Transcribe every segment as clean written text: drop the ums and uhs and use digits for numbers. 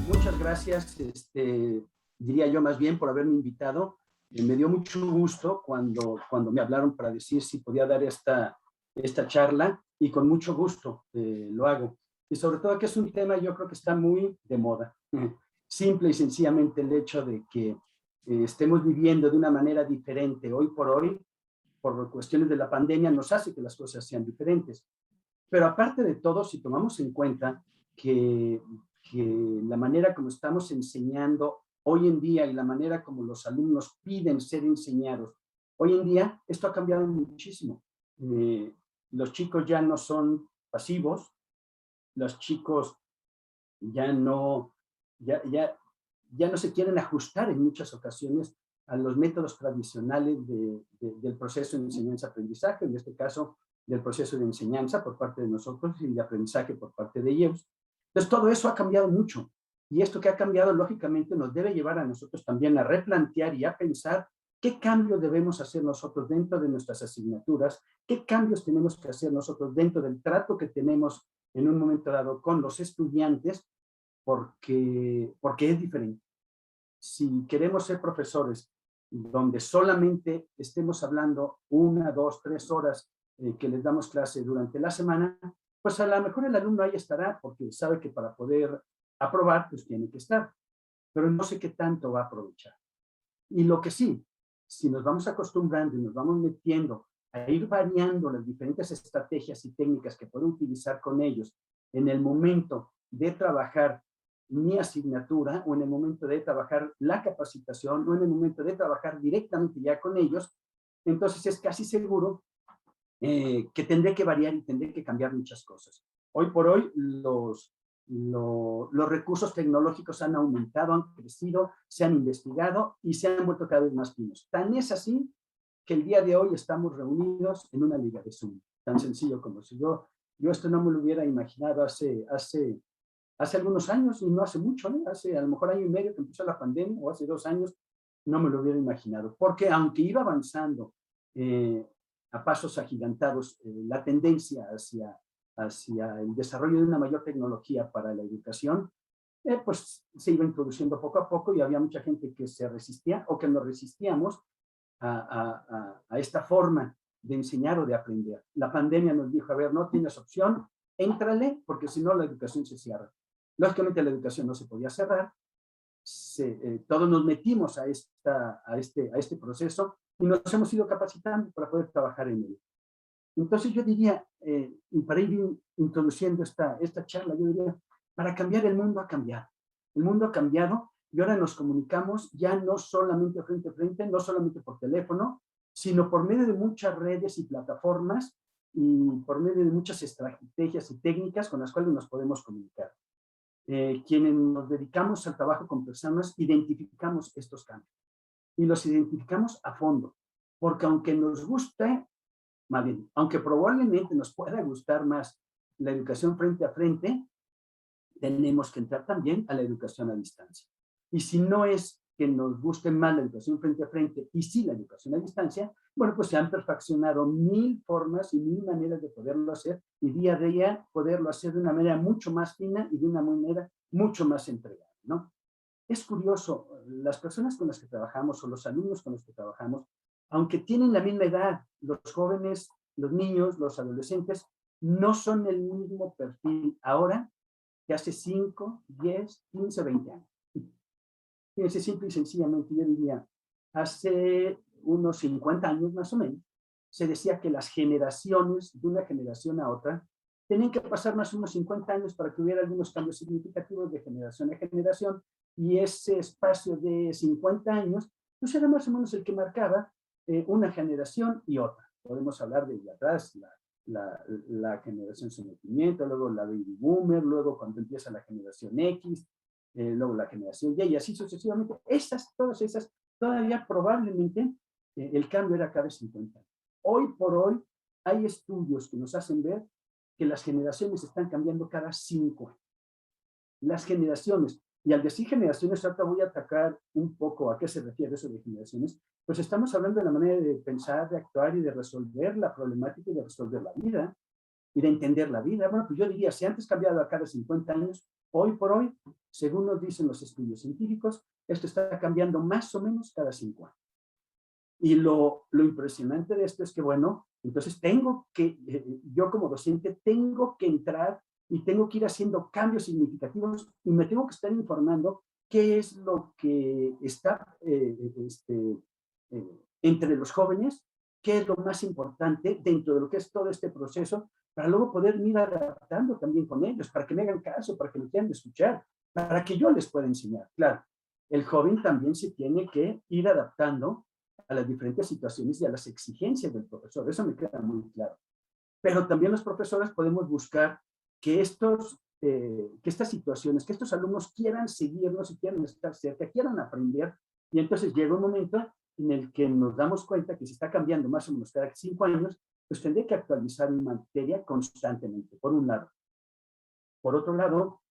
Muchas gracias, diría yo más bien, por haberme invitado. Me dio mucho gusto cuando me hablaron para decir si podía dar esta charla, y con mucho gusto lo hago. Y sobre todo que es un tema, yo creo que está muy de moda. Simple y sencillamente el hecho de que estemos viviendo de una manera diferente hoy por cuestiones de la pandemia, nos hace que las cosas sean diferentes. Pero aparte de todo, si tomamos en cuenta que, la manera como estamos enseñando hoy en día y la manera como los alumnos piden ser enseñados, hoy en día esto ha cambiado muchísimo. Los chicos ya no son pasivos, los chicos ya no, ya, ya, ya no se quieren ajustar en muchas ocasiones a los métodos tradicionales del proceso de enseñanza-aprendizaje, en este caso del proceso de enseñanza por parte de nosotros y de aprendizaje por parte de ellos. Entonces, todo eso ha cambiado mucho. Y esto que ha cambiado, lógicamente, nos debe llevar a nosotros también a replantear y a pensar qué cambios debemos hacer nosotros dentro de nuestras asignaturas, qué cambios tenemos que hacer nosotros dentro del trato que tenemos en un momento dado con los estudiantes, porque es diferente. Si queremos ser profesores donde solamente estemos hablando 1, 2, 3 horas que les damos clase durante la semana, pues a lo mejor el alumno ahí estará porque sabe que para poder aprobar, pues tiene que estar, pero no sé qué tanto va a aprovechar. Y lo que sí, si nos vamos acostumbrando y nos vamos metiendo a ir variando las diferentes estrategias y técnicas que puedo utilizar con ellos en el momento de trabajar mi asignatura o en el momento de trabajar la capacitación o en el momento de trabajar directamente ya con ellos, entonces es casi seguro que tendré que variar y tendré que cambiar muchas cosas. Hoy por hoy los recursos tecnológicos han aumentado, han crecido, se han investigado y se han vuelto cada vez más finos. Tan es así que el día de hoy estamos reunidos en una liga de Zoom. Tan sencillo como si yo esto no me lo hubiera imaginado hace algunos años, y no hace mucho, ¿no? Hace a lo mejor año y medio que empezó la pandemia, o hace 2 años, no me lo hubiera imaginado. Porque aunque iba avanzando a pasos agigantados la tendencia hacia el desarrollo de una mayor tecnología para la educación, pues se iba introduciendo poco a poco y había mucha gente que se resistía o que nos resistíamos a esta forma de enseñar o de aprender. La pandemia nos dijo, a ver, no tienes opción, éntrale, porque si no la educación se cierra. Lógicamente la educación no se podía cerrar, todos nos metimos a este proceso y nos hemos ido capacitando para poder trabajar en él. Entonces yo diría, y para ir introduciendo esta charla, yo diría, para cambiar el mundo ha cambiado. El mundo ha cambiado y ahora nos comunicamos ya no solamente frente a frente, no solamente por teléfono, sino por medio de muchas redes y plataformas y por medio de muchas estrategias y técnicas con las cuales nos podemos comunicar. Quienes nos dedicamos al trabajo con personas identificamos estos cambios y los identificamos a fondo, porque aunque nos guste, más bien, aunque probablemente nos pueda gustar más la educación frente a frente, tenemos que entrar también a la educación a distancia. Y si no es que nos guste más la educación frente a frente y sí la educación a distancia, bueno, pues se han perfeccionado 1000 formas y 1000 maneras de poderlo hacer y día a día poderlo hacer de una manera mucho más fina y de una manera mucho más entregada, ¿no? Es curioso, las personas con las que trabajamos o los alumnos con los que trabajamos, aunque tienen la misma edad, los jóvenes, los niños, los adolescentes, no son el mismo perfil ahora que hace 5, 10, 15, 20 años. Fíjense, simple y sencillamente, yo diría, hace unos 50 años más o menos, se decía que las generaciones, de una generación a otra, tenían que pasar más o menos 50 años para que hubiera algunos cambios significativos de generación a generación, y ese espacio de 50 años, pues era más o menos el que marcaba una generación y otra. Podemos hablar de atrás, la generación sometimiento, luego la baby boomer, luego cuando empieza la generación X, luego la generación Y, y así sucesivamente. Todas esas, todavía probablemente el cambio era cada 50 años. Hoy por hoy hay estudios que nos hacen ver que las generaciones están cambiando cada 5 años. Las generaciones, Y al decir generaciones, ahorita voy a atacar un poco a qué se refiere eso de generaciones, pues estamos hablando de la manera de pensar, de actuar y de resolver la problemática y de resolver la vida y de entender la vida. Bueno, pues yo diría, si antes cambiado a cada 50 años, hoy por hoy, según nos dicen los estudios científicos, esto está cambiando más o menos cada 5 años. Y lo impresionante de esto es que, bueno, entonces tengo que, yo como docente, tengo que entrar y tengo que ir haciendo cambios significativos y me tengo que estar informando qué es lo que está entre los jóvenes, qué es lo más importante dentro de lo que es todo este proceso, para luego poder ir adaptando también con ellos, para que me hagan caso, para que me quieran escuchar, para que yo les pueda enseñar. Claro, el joven también se tiene que ir adaptando a las diferentes situaciones y a las exigencias del profesor. Eso me queda muy claro. Pero también los profesores podemos buscar que estas situaciones, que estos alumnos quieran seguirnos y quieran estar cerca, quieran aprender. Y entonces llega un momento en el que nos damos cuenta que se está cambiando más o menos cada 5 años, pues tendré que actualizar mi materia constantemente, por un lado. Por otro lado,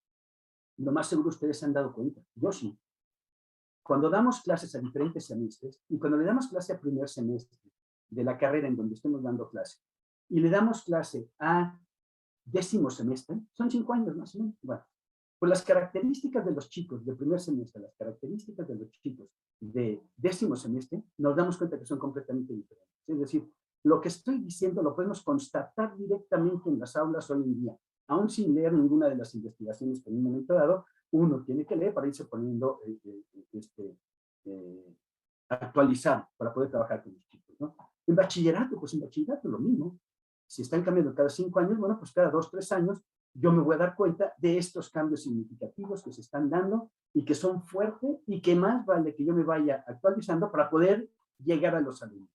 lo más seguro ustedes se han dado cuenta, yo sí, cuando damos clases a diferentes semestres y cuando le damos clase al primer semestre de la carrera en donde estemos dando clase y le damos clase a 10º semestre, son 5 años más o menos. Bueno, pues las características de los chicos del primer semestre, las características de los chicos de 10º semestre, nos damos cuenta que son completamente diferentes. Es decir, lo que estoy diciendo lo podemos constatar directamente en las aulas hoy en día, aún sin leer ninguna de las investigaciones que en un momento dado uno tiene que leer para irse poniendo actualizado para poder trabajar con los chicos, ¿no? En bachillerato, pues en bachillerato lo mismo. Si están cambiando cada 5 años, bueno, pues cada 2, 3 años yo me voy a dar cuenta de estos cambios significativos que se están dando y que son fuertes y que más vale que yo me vaya actualizando para poder llegar a los alumnos.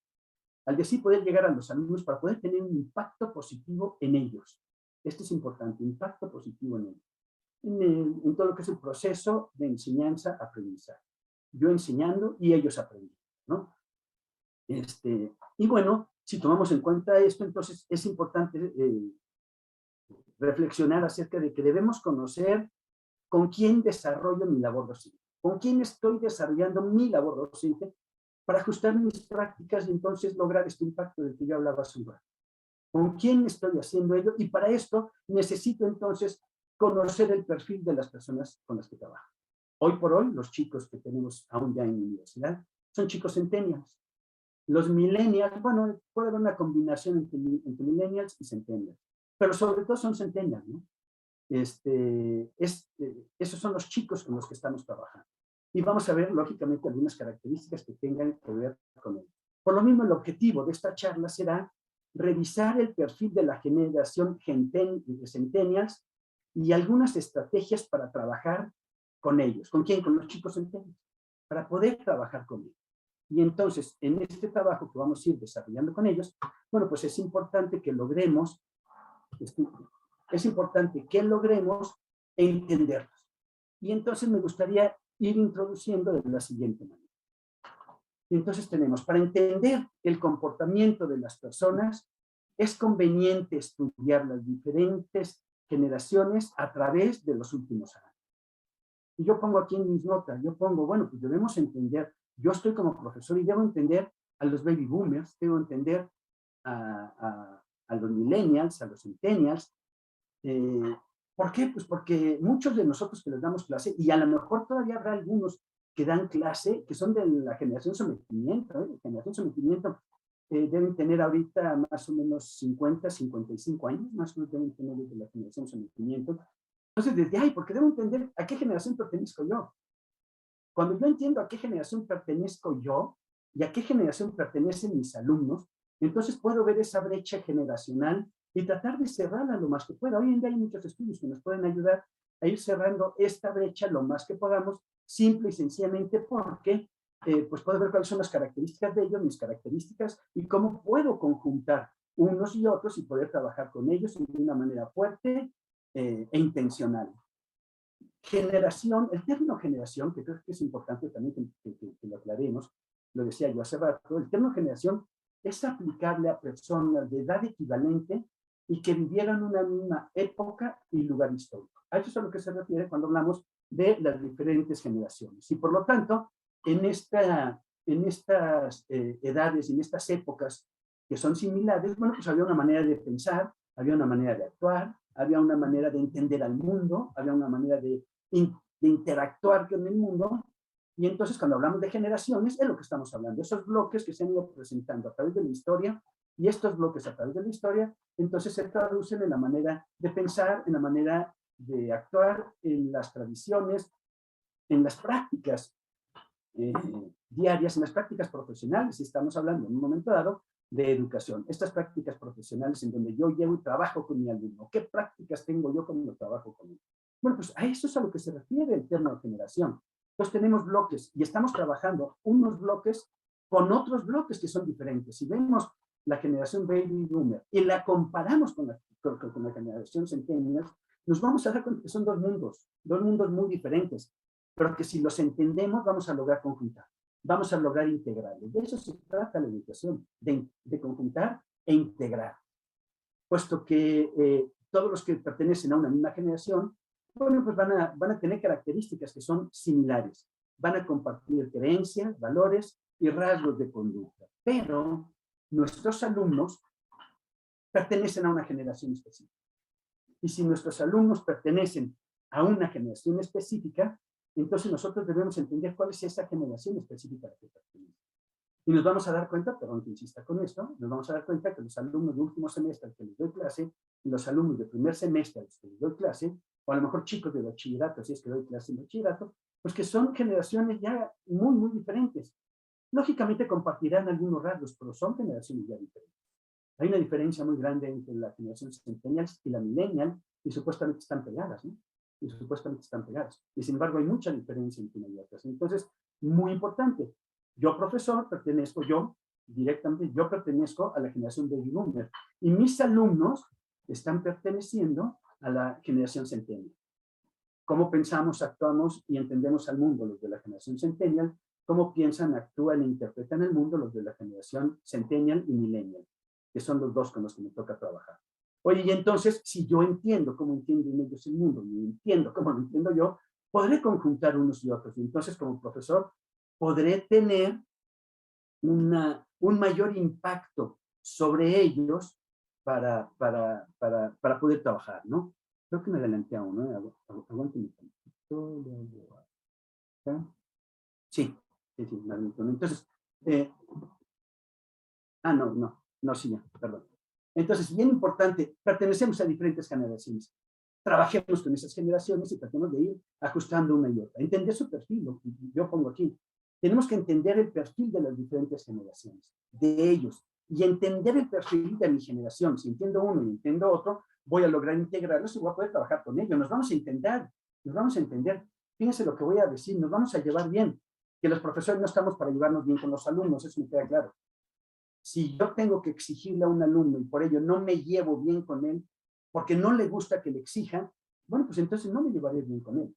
Al decir poder llegar a los alumnos, para poder tener un impacto positivo en ellos. Esto es importante, impacto positivo en ellos. En todo lo que es el proceso de enseñanza-aprendizaje. Yo enseñando y ellos aprendiendo, ¿no? Y bueno, si tomamos en cuenta esto, entonces es importante reflexionar acerca de que debemos conocer con quién desarrollo mi labor docente, con quién estoy desarrollando mi labor docente para ajustar mis prácticas y entonces lograr este impacto del que yo hablaba hace un rato. ¿Con quién estoy haciendo ello? Y para esto necesito entonces conocer el perfil de las personas con las que trabajo. Hoy por hoy, los chicos que tenemos aún ya en la universidad son chicos centennials. Los millennials, bueno, puede haber una combinación entre millennials y centennials, pero sobre todo son centennials, ¿no? Esos son los chicos con los que estamos trabajando. Y vamos a ver, lógicamente, algunas características que tengan que ver con ellos. Por lo mismo, el objetivo de esta charla será revisar el perfil de la generación centennials y algunas estrategias para trabajar con ellos. ¿Con quién? Con los chicos centennials, para poder trabajar con ellos. Y entonces, en este trabajo que vamos a ir desarrollando con ellos, bueno, pues es importante que logremos entenderlos. Y entonces me gustaría ir introduciendo de la siguiente manera. Entonces tenemos, para entender el comportamiento de las personas, es conveniente estudiar las diferentes generaciones a través de los últimos años. Y yo pongo aquí en mis notas, yo pongo, bueno, pues debemos entender, yo estoy como profesor y debo entender a los baby boomers, debo entender a los millennials, a los centennials. ¿Por qué? Pues porque muchos de nosotros que les damos clase, y a lo mejor todavía habrá algunos que dan clase, que son de la generación sometimiento, deben tener ahorita más o menos 50, 55 años, más o menos deben tener desde la generación sometimiento. Entonces, desde ahí, porque debo entender a qué generación pertenezco yo. Cuando yo entiendo a qué generación pertenezco yo y a qué generación pertenecen mis alumnos, entonces puedo ver esa brecha generacional y tratar de cerrarla lo más que pueda. Hoy en día hay muchos estudios que nos pueden ayudar a ir cerrando esta brecha lo más que podamos, simple y sencillamente porque pues puedo ver cuáles son las características de ellos, mis características, y cómo puedo conjuntar unos y otros y poder trabajar con ellos de una manera fuerte e intencional. Generación, el término generación, que creo que es importante también que lo aclaremos, lo decía yo hace rato, el término generación es aplicable a personas de edad equivalente y que vivieran una misma época y lugar histórico. A eso es a lo que se refiere cuando hablamos de las diferentes generaciones. Y por lo tanto, en estas edades, en estas épocas que son similares, bueno, pues había una manera de pensar, había una manera de actuar, había una manera de entender al mundo, había una manera de interactuar con el mundo. Y entonces, cuando hablamos de generaciones, es lo que estamos hablando. Esos bloques que se han ido presentando a través de la historia, y estos bloques a través de la historia, entonces se traducen en la manera de pensar, en la manera de actuar, en las tradiciones, en las prácticas diarias, en las prácticas profesionales. Y estamos hablando en un momento dado de educación. Estas prácticas profesionales en donde yo llevo y trabajo con mi alumno. ¿Qué prácticas tengo yo cuando trabajo con él? Bueno, pues a eso es a lo que se refiere el término generación. Entonces tenemos bloques y estamos trabajando unos bloques con otros bloques que son diferentes. Si vemos la generación Baby Boomer y la comparamos con la generación Centennial, nos vamos a dar cuenta que son dos mundos muy diferentes, pero que si los entendemos vamos a lograr conjuntar, vamos a lograr integrarlos. De eso se trata la educación, de conjuntar e integrar. Puesto que todos los que pertenecen a una misma generación, bueno, pues van a tener características que son similares, van a compartir creencias, valores y rasgos de conducta. Pero nuestros alumnos pertenecen a una generación específica. Y si nuestros alumnos pertenecen a una generación específica, entonces nosotros debemos entender cuál es esa generación específica a la que pertenece. Y nos vamos a dar cuenta, perdón que insista con esto, nos vamos a dar cuenta que los alumnos de último semestre al que les doy clase, y los alumnos de primer semestre a los que les doy clase, o a lo mejor chicos de bachillerato, si es que doy clase en bachillerato, pues que son generaciones ya muy diferentes. Lógicamente compartirán algunos rasgos, pero son generaciones ya diferentes. Hay una diferencia muy grande entre la generación centennial y la millennial, y supuestamente están pegadas, ¿no? Y supuestamente están pegadas. Y sin embargo hay mucha diferencia entre una y otras. Entonces, muy importante. Yo, profesor, yo pertenezco a la generación Baby Boomer. Y mis alumnos están perteneciendo a la generación Centennial. ¿Cómo pensamos, actuamos y entendemos al mundo los de la generación Centennial? ¿Cómo piensan, actúan e interpretan el mundo los de la generación Centennial y Millennial? Que son los dos con los que me toca trabajar. Oye, y entonces, si yo entiendo cómo entienden ellos el mundo y entiendo cómo lo entiendo yo, podré conjuntar unos y otros. Y entonces, como profesor, podré tener un mayor impacto sobre ellos para poder trabajar, ¿no? Creo que me adelanté a uno, ¿eh? Aguántame un poquito. Sí, me adelanté. Entonces, sí, ya, perdón. Entonces, bien importante, pertenecemos a diferentes generaciones. Trabajemos con esas generaciones y tratemos de ir ajustando una y otra. Entender su perfil, lo que yo pongo aquí. Tenemos que entender el perfil de las diferentes generaciones, de ellos, y entender el perfil de mi generación. Si entiendo uno y entiendo otro, voy a lograr integrarlos y voy a poder trabajar con ellos. Nos vamos a entender. Fíjense lo que voy a decir, nos vamos a llevar bien. Que los profesores no estamos para llevarnos bien con los alumnos, eso me queda claro. Si yo tengo que exigirle a un alumno y por ello no me llevo bien con él, porque no le gusta que le exijan, bueno, pues entonces no me llevaré bien con él.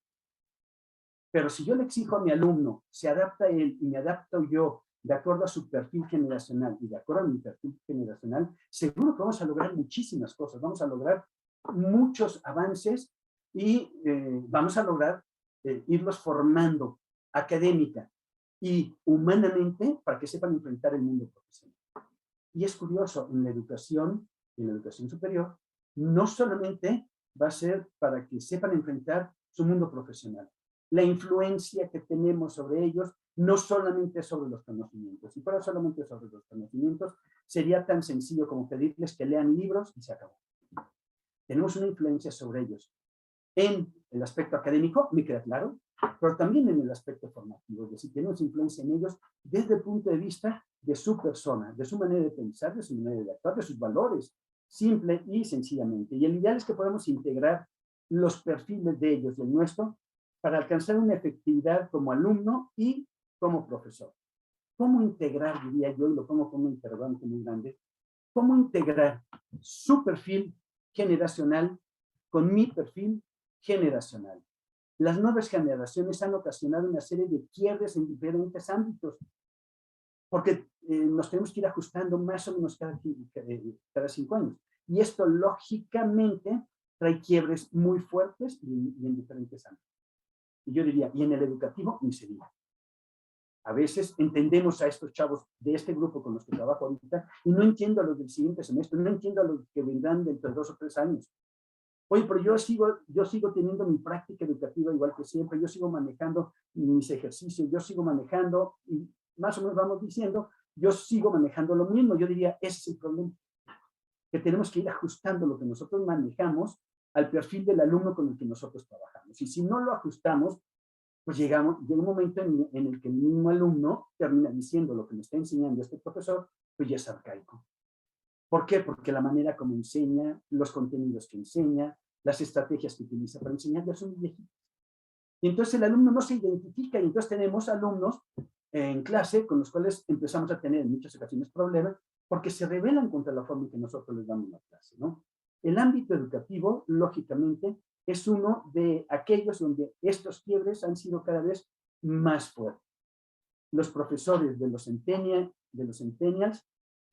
Pero si yo le exijo a mi alumno, se adapta a él y me adapto yo de acuerdo a su perfil generacional y de acuerdo a mi perfil generacional, seguro que vamos a lograr muchísimas cosas, vamos a lograr muchos avances y vamos a lograr irlos formando académica y humanamente para que sepan enfrentar el mundo profesional. Y es curioso, en la educación superior, no solamente va a ser para que sepan enfrentar su mundo profesional. La influencia que tenemos sobre ellos no solamente sobre los conocimientos. Si fuera solamente sobre los conocimientos, sería tan sencillo como pedirles que lean libros y se acabó. Tenemos una influencia sobre ellos en el aspecto académico, me queda claro, pero también en el aspecto formativo. Es decir, tenemos influencia en ellos desde el punto de vista de su persona, de su manera de pensar, de su manera de actuar, de sus valores, simple y sencillamente. Y el ideal es que podamos integrar los perfiles de ellos y el nuestro para alcanzar una efectividad como alumno y como profesor. ¿Cómo integrar, diría yo, y lo pongo como un interrogante muy grande, cómo integrar su perfil generacional con mi perfil generacional? Las nuevas generaciones han ocasionado una serie de quiebres en diferentes ámbitos, porque nos tenemos que ir ajustando más o menos cada 5 años. Y esto, lógicamente, trae quiebres muy fuertes y en diferentes ámbitos. Y yo diría, y en el educativo ni se diga. A veces entendemos a estos chavos de este grupo con los que trabajo ahorita y no entiendo a los del siguiente semestre, no entiendo a los que vendrán dentro de 2 o 3 años. Oye, pero yo sigo teniendo mi práctica educativa igual que siempre, yo sigo manejando mis ejercicios, yo sigo manejando, y más o menos vamos diciendo, yo sigo manejando lo mismo. Yo diría, ese es el problema, que tenemos que ir ajustando lo que nosotros manejamos al perfil del alumno con el que nosotros trabajamos. Y si no lo ajustamos, pues llega un momento en el que el mismo alumno termina diciendo lo que me está enseñando este profesor, pues ya es arcaico. ¿Por qué? Porque la manera como enseña, los contenidos que enseña, las estrategias que utiliza para enseñar ya son viejitas. Y entonces el alumno no se identifica y entonces tenemos alumnos en clase con los cuales empezamos a tener en muchas ocasiones problemas porque se rebelan contra la forma en que nosotros les damos la clase, ¿no? El ámbito educativo, lógicamente, es uno de aquellos donde estos quiebres han sido cada vez más fuertes. Los profesores de los centennials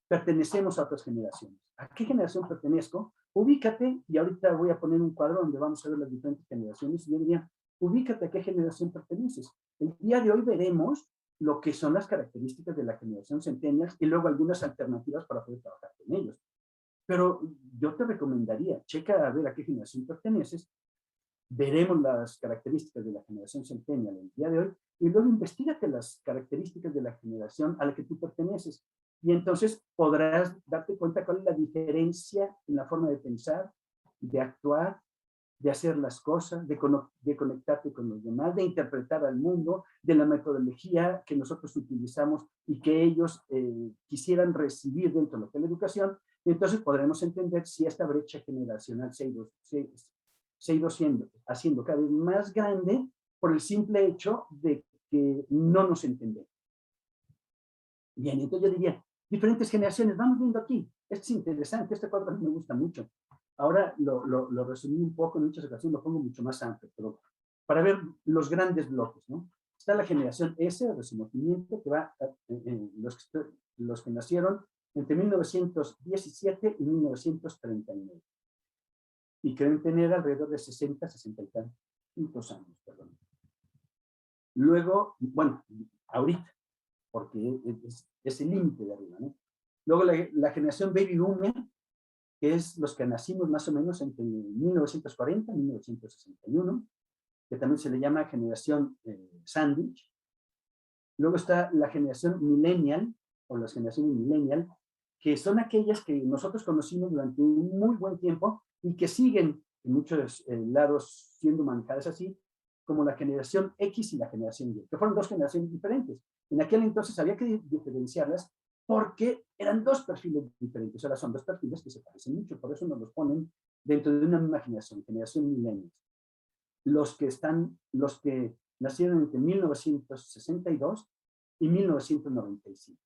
pertenecemos a otras generaciones. ¿A qué generación pertenezco? Ubícate, y ahorita voy a poner un cuadro donde vamos a ver las diferentes generaciones, y yo diría, ubícate a qué generación perteneces. El día de hoy veremos lo que son las características de la generación centennials y luego algunas alternativas para poder trabajar con ellos. Pero yo te recomendaría, checa a ver a qué generación perteneces, veremos las características de la generación centennial el día de hoy, y luego investigate las características de la generación a la que tú perteneces. Y entonces podrás darte cuenta cuál es la diferencia en la forma de pensar, de actuar, de hacer las cosas, de conectarte con los demás, de interpretar al mundo, de la metodología que nosotros utilizamos y que ellos quisieran recibir dentro de lo que es la educación. Y entonces podremos entender si esta brecha generacional se ha ido haciendo cada vez más grande por el simple hecho de que no nos entendemos. Bien, entonces yo diría, diferentes generaciones, vamos viendo aquí, esto es interesante, este cuadro a mí me gusta mucho. Ahora lo resumí un poco, en muchas ocasiones lo pongo mucho más amplio, pero para ver los grandes bloques, ¿no? Está la generación S, el reconocimiento, que va los que nacieron entre 1917 y 1939. Y creen tener alrededor de 60 y tantos años, perdón. Luego, bueno, ahorita, porque es el límite de arriba, ¿no? Luego la generación Baby Boomer, que es los que nacimos más o menos entre 1940 y 1961, que también se le llama generación Sandwich. Luego está la generación Millennial, o las generaciones Millennial, que son aquellas que nosotros conocimos durante un muy buen tiempo y que siguen en muchos lados siendo manejadas así, como la generación X y la generación Y, que fueron dos generaciones diferentes. En aquel entonces había que diferenciarlas porque eran dos perfiles diferentes. Ahora son dos perfiles que se parecen mucho, por eso nos los ponen dentro de una misma generación millennials. Los que nacieron entre 1962 y 1995.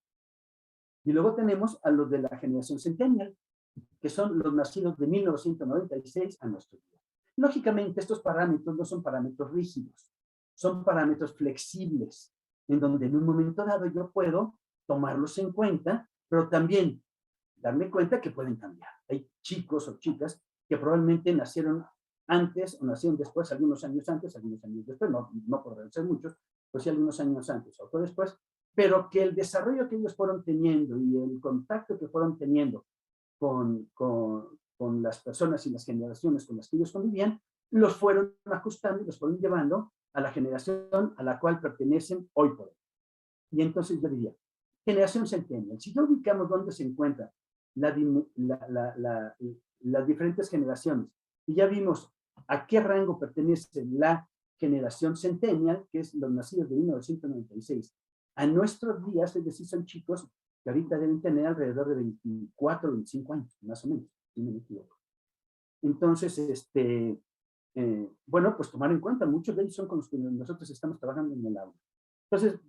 Y luego tenemos a los de la generación centennial, que son los nacidos de 1996 a nuestros días. Lógicamente, estos parámetros no son parámetros rígidos, son parámetros flexibles, en donde en un momento dado yo puedo tomarlos en cuenta, pero también darme cuenta que pueden cambiar. Hay chicos o chicas que probablemente nacieron antes o nacieron después, algunos años antes, algunos años después, no podrán ser muchos, pues sí algunos años antes o después, pero que el desarrollo que ellos fueron teniendo y el contacto que fueron teniendo con las personas y las generaciones con las que ellos convivían, los fueron ajustando y los fueron llevando a la generación a la cual pertenecen hoy por hoy. Y entonces yo diría, generación centennial, si ya ubicamos dónde se encuentran las diferentes generaciones y ya vimos a qué rango pertenece la generación centennial, que es los nacidos de 1996, a nuestros días, es decir, son chicos que ahorita deben tener alrededor de 24 o 25 años, más o menos, si no me equivoco. Entonces, bueno, pues tomar en cuenta, muchos de ellos son con los que nosotros estamos trabajando en el aula. Entonces,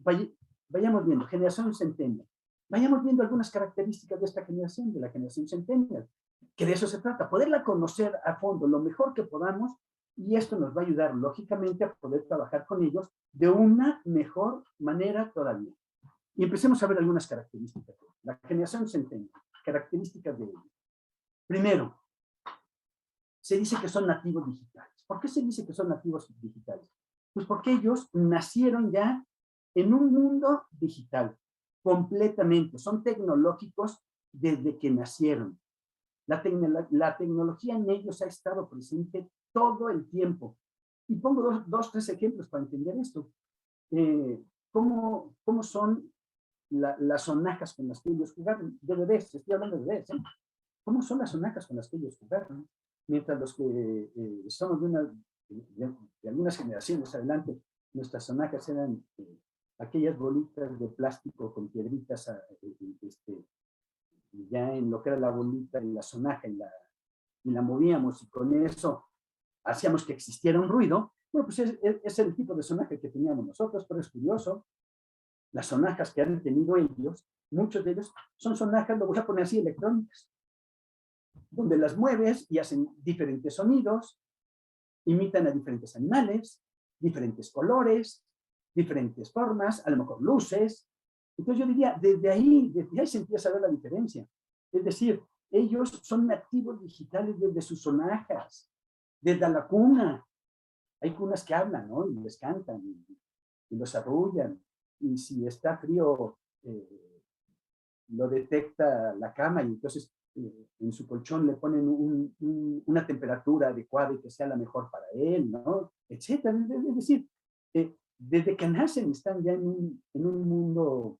vayamos viendo, generación centennial. Vayamos viendo algunas características de esta generación, de la generación centennial, que de eso se trata, poderla conocer a fondo lo mejor que podamos, y esto nos va a ayudar, lógicamente, a poder trabajar con ellos de una mejor manera todavía. Y empecemos a ver algunas características. La generación centennial, características de ellos. Primero, se dice que son nativos digitales. ¿Por qué se dice que son nativos digitales? Pues porque ellos nacieron ya en un mundo digital, completamente. Son tecnológicos desde que nacieron. La tecnología en ellos ha estado presente todo el tiempo. Y pongo tres ejemplos para entender esto. ¿Cómo son las sonajas con las que ellos jugaron? De bebés, estoy hablando de bebés. ¿Cómo son las sonajas con las que ellos jugaron? Mientras los que somos de algunas generaciones adelante, nuestras sonajas eran aquellas bolitas de plástico con piedritas ya en lo que era la bolita y la sonaja y la movíamos y con eso hacíamos que existiera un ruido. Bueno, pues es el tipo de sonaja que teníamos nosotros, pero es curioso, las sonajas que han tenido ellos, muchos de ellos son sonajas, lo voy a poner así, electrónicas, donde las mueves y hacen diferentes sonidos, imitan a diferentes animales, diferentes colores, diferentes formas, a lo mejor luces. Entonces yo diría, desde ahí se empieza a ver la diferencia. Es decir, ellos son nativos digitales desde sus sonajas, desde la cuna. Hay cunas que hablan, ¿no? Y les cantan y los arrullan. Y si está frío, lo detecta la cama y entonces en su colchón le ponen una temperatura adecuada y que sea la mejor para él, ¿no? Etcétera. Es decir, desde que nacen están ya en un mundo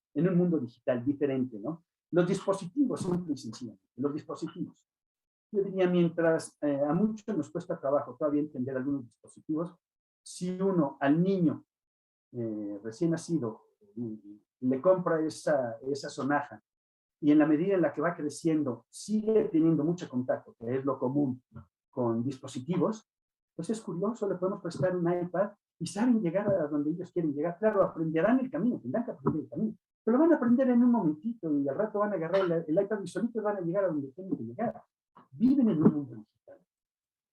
digital diferente, ¿no? Los dispositivos, simple y sencillamente, los dispositivos. Yo diría, mientras a muchos nos cuesta trabajo todavía entender algunos dispositivos, si uno al niño recién nacido le compra esa sonaja y en la medida en la que va creciendo sigue teniendo mucho contacto, que es lo común, con dispositivos, pues es curioso, le podemos prestar un iPad y saben llegar a donde ellos quieren llegar. Claro, aprenderán el camino, tendrán que aprender el camino, pero lo van a aprender en un momentito y al rato van a agarrar el iPad y solitos van a llegar a donde tienen que llegar. Viven en un mundo digital.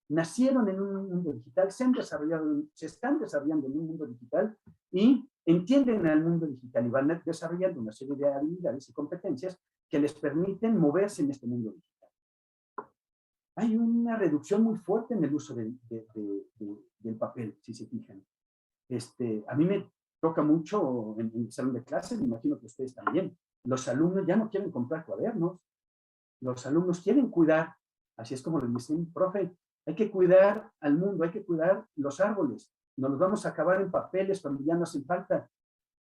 Nacieron en un mundo digital, se están desarrollando en un mundo digital y entienden al mundo digital y van desarrollando una serie de habilidades y competencias que les permiten moverse en este mundo digital. Hay una reducción muy fuerte en el uso del papel, si se fijan. A mí me toca mucho en el salón de clases, me imagino que ustedes también. Los alumnos ya no quieren comprar cuadernos, los alumnos quieren cuidar, así es como les dicen, profe, hay que cuidar al mundo, hay que cuidar los árboles, nos los vamos a acabar en papeles cuando ya no hacen falta.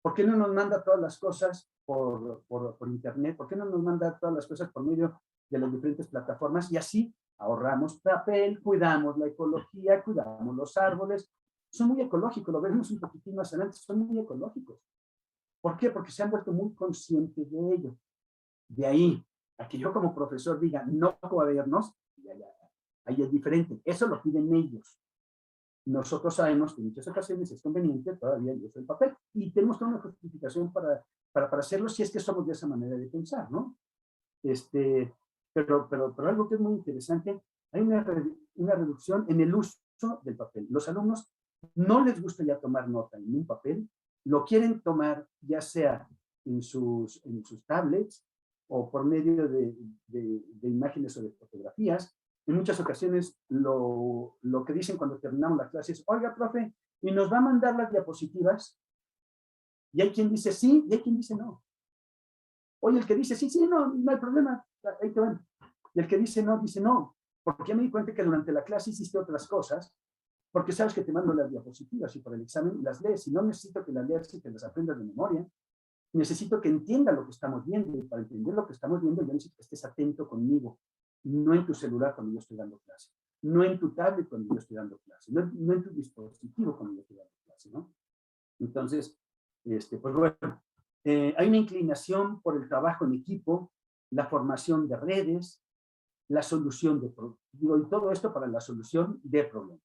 ¿Por qué no nos manda todas las cosas por internet? ¿Por qué no nos manda todas las cosas por medio de las diferentes plataformas? Y así ahorramos papel, cuidamos la ecología, cuidamos los árboles. Son muy ecológicos, lo vemos un poquitín más adelante, son muy ecológicos. ¿Por qué? Porque se han vuelto muy conscientes de ello. De ahí a que yo como profesor diga no cuadernos, ahí es diferente. Eso lo piden ellos. Nosotros sabemos que en muchas ocasiones es conveniente todavía el uso del papel y tenemos toda una justificación para hacerlo si es que somos de esa manera de pensar, ¿no? Pero algo que es muy interesante, hay una reducción en el uso del papel. Los alumnos no les gusta ya tomar nota en un papel, lo quieren tomar ya sea en sus tablets o por medio de imágenes o de fotografías. En muchas ocasiones lo que dicen cuando terminamos la clase es, oiga, profe, ¿y nos va a mandar las diapositivas? Y hay quien dice sí y hay quien dice no. Oye, el que dice sí, no hay problema, ahí te van. Y el que dice no, porque ya me di cuenta que durante la clase hiciste otras cosas, porque sabes que te mando las diapositivas y por el examen las lees, y no necesito que las leas y que las aprendas de memoria, necesito que entienda lo que estamos viendo, y para entender lo que estamos viendo yo necesito que estés atento conmigo, no en tu celular cuando yo estoy dando clase, no en tu tablet cuando yo estoy dando clase, no en tu dispositivo cuando yo estoy dando clase, ¿no? Entonces, pues bueno, hay una inclinación por el trabajo en equipo, la formación de redes, la solución de problemas, y todo esto para la solución de problemas.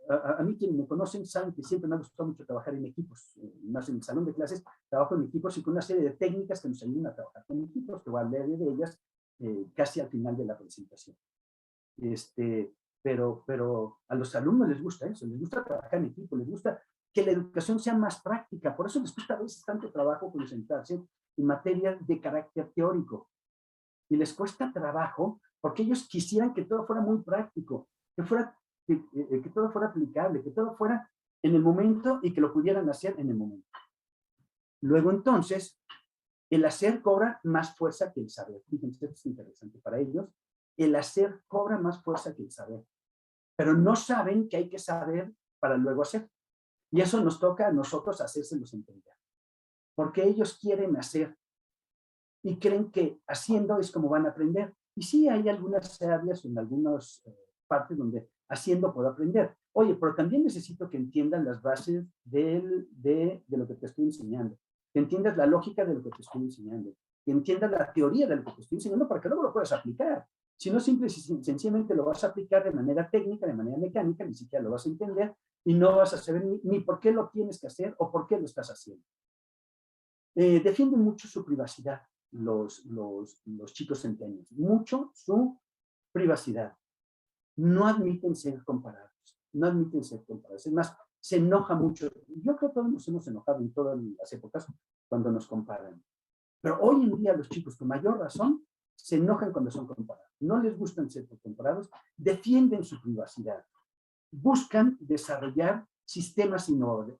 A mí quienes me conocen saben que siempre me ha gustado mucho trabajar en equipos, más en el salón de clases, trabajo en equipos y con una serie de técnicas que nos ayudan a trabajar con equipos, que voy a hablar de ellas casi al final de la presentación. Pero a los alumnos les gusta eso, les gusta trabajar en equipo, les gusta que la educación sea más práctica, por eso les cuesta a veces tanto trabajo concentrarse en materias de carácter teórico. Y les cuesta trabajo porque ellos quisieran que todo fuera muy práctico, que fuera que todo fuera aplicable, que todo fuera en el momento y que lo pudieran hacer en el momento. Luego entonces, el hacer cobra más fuerza que el saber. Fíjense, esto es interesante para ellos. El hacer cobra más fuerza que el saber. Pero no saben que hay que saber para luego hacer. Y eso nos toca a nosotros hacérselos entender. Porque ellos quieren hacer y creen que haciendo es como van a aprender. Y sí, hay algunas áreas en algunas partes donde haciendo puedo aprender. Oye, pero también necesito que entiendan las bases de lo que te estoy enseñando, que entiendas la lógica de lo que te estoy enseñando, que entiendas la teoría de lo que te estoy enseñando para que luego lo puedas aplicar. Si no, simple y sencillamente lo vas a aplicar de manera técnica, de manera mecánica, ni siquiera lo vas a entender y no vas a saber ni por qué lo tienes que hacer o por qué lo estás haciendo. Defienden mucho su privacidad los chicos centenios, mucho su privacidad. No admiten ser comparados, no admiten ser comparados. Es más, se enoja mucho. Yo creo que todos nos hemos enojado en todas las épocas cuando nos comparan. Pero hoy en día los chicos con mayor razón se enojan cuando son comparados. No les gustan ser comparados, defienden su privacidad. Buscan desarrollar sistemas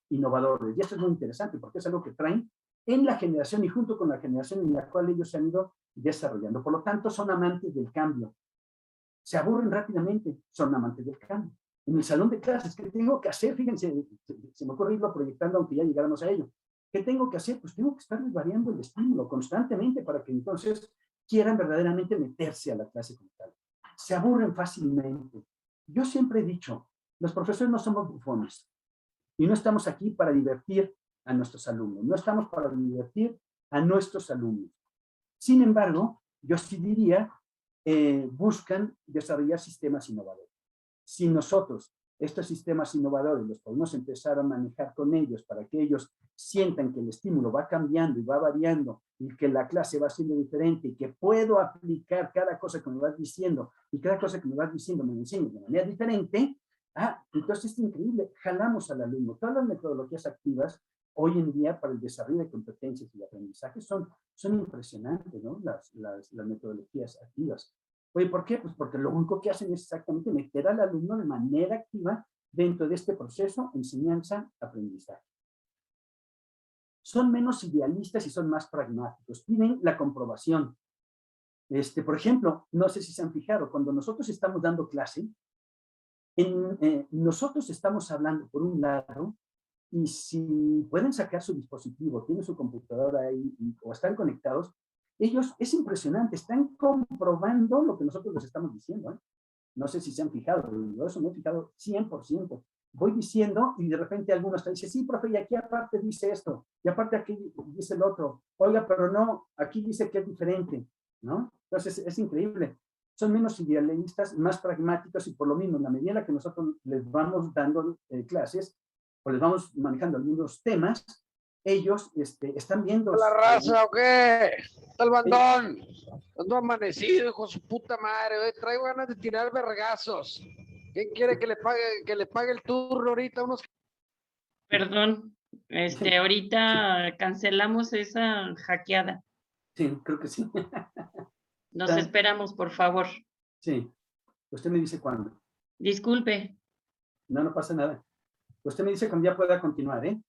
innovadores. Y esto es muy interesante porque es algo que traen en la generación y junto con la generación en la cual ellos se han ido desarrollando. Por lo tanto, son amantes del cambio. Se aburren rápidamente, son amantes del cambio. En el salón de clases, ¿qué tengo que hacer? Fíjense, se me ocurre irlo proyectando aunque ya llegáramos a ello. ¿Qué tengo que hacer? Pues tengo que estar variando el estímulo constantemente para que entonces quieran verdaderamente meterse a la clase como tal. Se aburren fácilmente. Yo siempre he dicho, los profesores no somos bufones y no estamos aquí para divertir a nuestros alumnos, no estamos para divertir a nuestros alumnos. Sin embargo, yo sí diría, buscan desarrollar sistemas innovadores. Si nosotros estos sistemas innovadores los podemos empezar a manejar con ellos para que ellos sientan que el estímulo va cambiando y va variando y que la clase va siendo diferente y que puedo aplicar cada cosa que me vas diciendo y cada cosa que me vas diciendo me enseño de manera diferente, entonces es increíble, jalamos al alumno. Todas las metodologías activas hoy en día para el desarrollo de competencias y de aprendizaje son impresionantes, ¿no? Las metodologías activas. Oye, ¿por qué? Pues porque lo único que hacen es exactamente meter al alumno de manera activa dentro de este proceso enseñanza-aprendizaje. Son menos idealistas y son más pragmáticos. Piden la comprobación. Por ejemplo, no sé si se han fijado, cuando nosotros estamos dando clase, nosotros estamos hablando por un lado y si pueden sacar su dispositivo, tienen su computadora ahí o están conectados, ellos, es impresionante, están comprobando lo que nosotros les estamos diciendo, ¿eh? No sé si se han fijado, yo eso me he fijado 100%. Voy diciendo y de repente algunos te dicen, sí, profe, y aquí aparte dice esto, y aparte aquí dice el otro. Oiga, pero no, aquí dice que es diferente, ¿no? Entonces es increíble. Son menos idealistas, más pragmáticos y por lo mismo, en la medida que nosotros les vamos dando clases o les vamos manejando algunos temas, ellos están viendo... ¿La raza o qué? ¿Tal bandón? Ando amanecido, hijo de su puta madre. Hoy traigo ganas de tirar vergazos. ¿Quién quiere que le pague el turno ahorita? Perdón, ahorita cancelamos esa hackeada. Sí, creo que sí. Nos esperamos, por favor. Sí. Usted me dice cuándo. Disculpe. No, no pasa nada. Usted me dice cuando ya pueda continuar, ¿eh?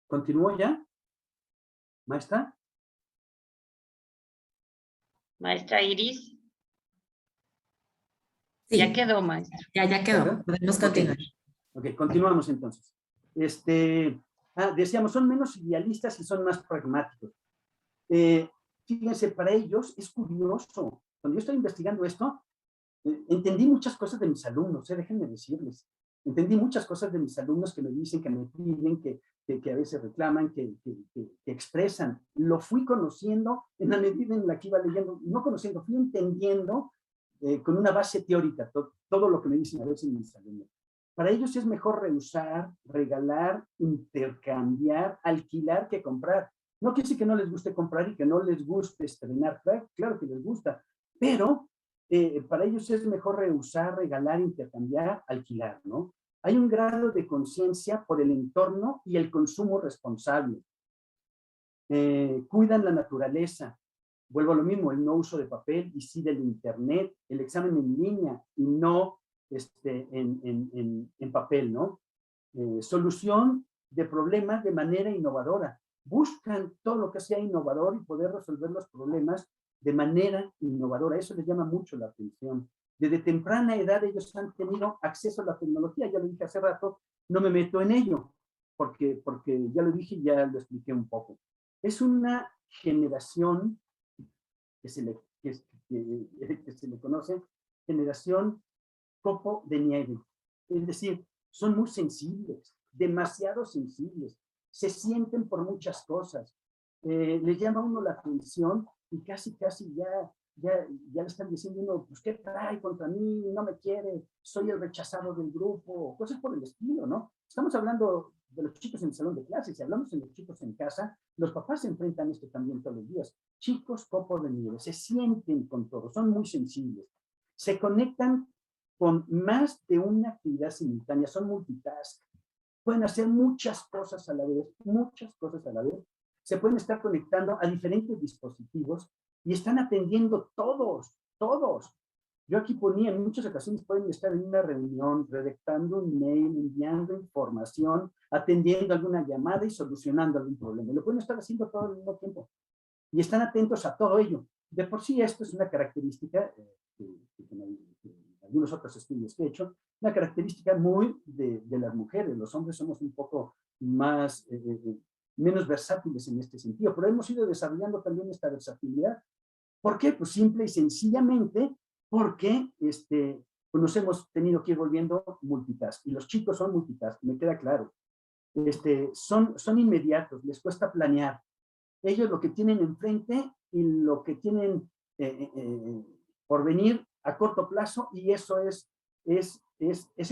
¿Continúo ya? ¿Maestra? Maestra Iris. Sí. Ya quedó, maestra. Ya quedó. ¿Verdad? Podemos continuar. Ok, continuamos entonces. Decíamos, son menos idealistas y son más pragmáticos. Fíjense, para ellos es curioso. Cuando yo estoy investigando esto, entendí muchas cosas de mis alumnos, déjenme decirles. Entendí muchas cosas de mis alumnos que me dicen, que me piden, que a veces reclaman, que expresan. Lo fui conociendo en la medida en la que iba leyendo, no conociendo, fui entendiendo con una base teórica todo lo que me dicen a veces mis alumnos. Para ellos es mejor reusar, regalar, intercambiar, alquilar que comprar. No quiere decir que no les guste comprar y que no les guste estrenar, claro que les gusta, pero para ellos es mejor reusar, regalar, intercambiar, alquilar, ¿no? Hay un grado de conciencia por el entorno y el consumo responsable. Cuidan la naturaleza. Vuelvo a lo mismo, el no uso de papel y sí del internet, el examen en línea y no en papel, ¿no? Solución de problemas de manera innovadora. Buscan todo lo que sea innovador y poder resolver los problemas de manera innovadora. Eso les llama mucho la atención. Desde temprana edad ellos han tenido acceso a la tecnología. Ya lo dije hace rato, no me meto en ello, porque ya lo dije y ya lo expliqué un poco. Es una generación que se le conoce generación copo de nieve. Es decir, son muy sensibles, demasiado sensibles, se sienten por muchas cosas, les llama a uno la atención y casi ya le están diciendo uno, pues ¿qué trae contra mí? No me quiere, soy el rechazado del grupo, cosas por el estilo, ¿no? Estamos hablando de los chicos en el salón de clases, si hablamos de los chicos en casa, los papás se enfrentan a esto también todos los días. Chicos copo de nieve, se sienten con todo, son muy sensibles, se conectan con más de una actividad simultánea, son multitask, pueden hacer muchas cosas a la vez, se pueden estar conectando a diferentes dispositivos y están atendiendo todos. Yo aquí ponía, en muchas ocasiones pueden estar en una reunión, redactando un mail, enviando información, atendiendo alguna llamada y solucionando algún problema. Lo pueden estar haciendo todo al mismo tiempo. Y están atentos a todo ello. De por sí esto es una característica, algunos otros estudios que he hecho, una característica muy de las mujeres. Los hombres somos un poco más, menos versátiles en este sentido, pero hemos ido desarrollando también esta versatilidad. ¿Por qué? Pues simple y sencillamente porque pues nos hemos tenido que ir volviendo multitask. Y los chicos son multitask, me queda claro. Son inmediatos, les cuesta planear. Ellos lo que tienen enfrente y lo que tienen por venir a corto plazo, y eso es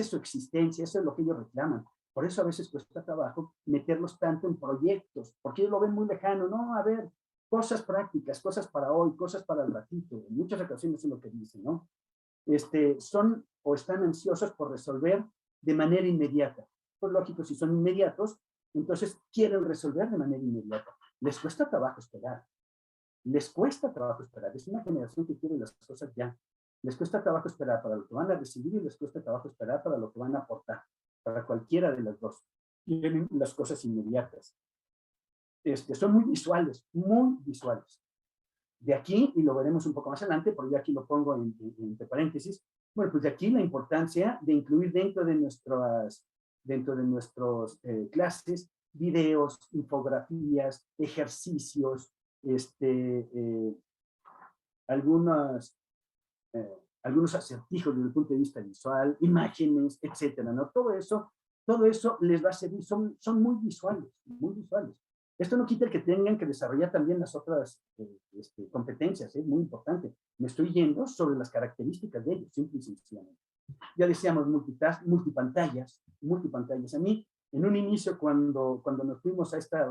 su existencia, eso es lo que ellos reclaman. Por eso a veces cuesta trabajo meterlos tanto en proyectos, porque ellos lo ven muy lejano. No, a ver, cosas prácticas, cosas para hoy, cosas para el ratito. En muchas ocasiones es lo que dicen, ¿no? Son o están ansiosos por resolver de manera inmediata. Pues lógico, si son inmediatos, entonces quieren resolver de manera inmediata. Les cuesta trabajo esperar. Es una generación que quiere las cosas ya. Les cuesta trabajo esperar para lo que van a recibir y les cuesta trabajo esperar para lo que van a aportar. Para cualquiera de las dos. Quieren las cosas inmediatas. Son muy visuales, muy visuales. De aquí, y lo veremos un poco más adelante, porque yo aquí lo pongo entre paréntesis, bueno, pues de aquí la importancia de incluir dentro de nuestras clases videos, infografías, ejercicios, algunos acertijos desde el punto de vista visual, imágenes, etcétera, ¿no? Todo eso les va a servir, son muy visuales, muy visuales. Esto no quita el que tengan que desarrollar también las otras competencias, es muy importante. Me estoy yendo sobre las características de ellos, simple y sencillamente. Ya decíamos multipantallas. A mí, en un inicio, cuando nos fuimos a esta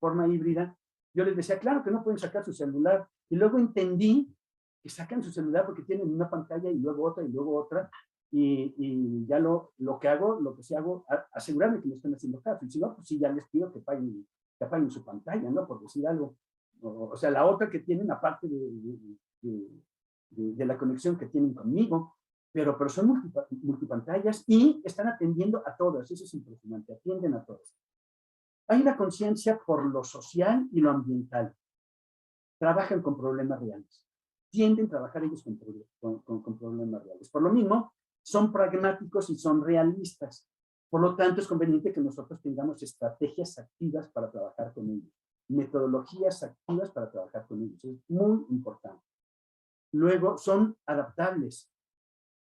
forma híbrida, yo les decía, claro que no pueden sacar su celular, y luego entendí que sacan su celular porque tienen una pantalla y luego otra, y ya lo que sí hago, asegurarme que no estén haciendo caso, y si no, pues sí, ya les pido que apaguen su pantalla, ¿no? Por decir algo. O sea, la otra que tienen, aparte de la conexión que tienen conmigo, pero son multipantallas y están atendiendo a todas. Eso es impresionante, atienden a todas. Hay una conciencia por lo social y lo ambiental. Trabajan con problemas reales. Tienden a trabajar ellos con problemas reales. Por lo mismo, son pragmáticos y son realistas. Por lo tanto, es conveniente que nosotros tengamos estrategias activas para trabajar con ellos. Metodologías activas para trabajar con ellos. Es muy importante. Luego, son adaptables.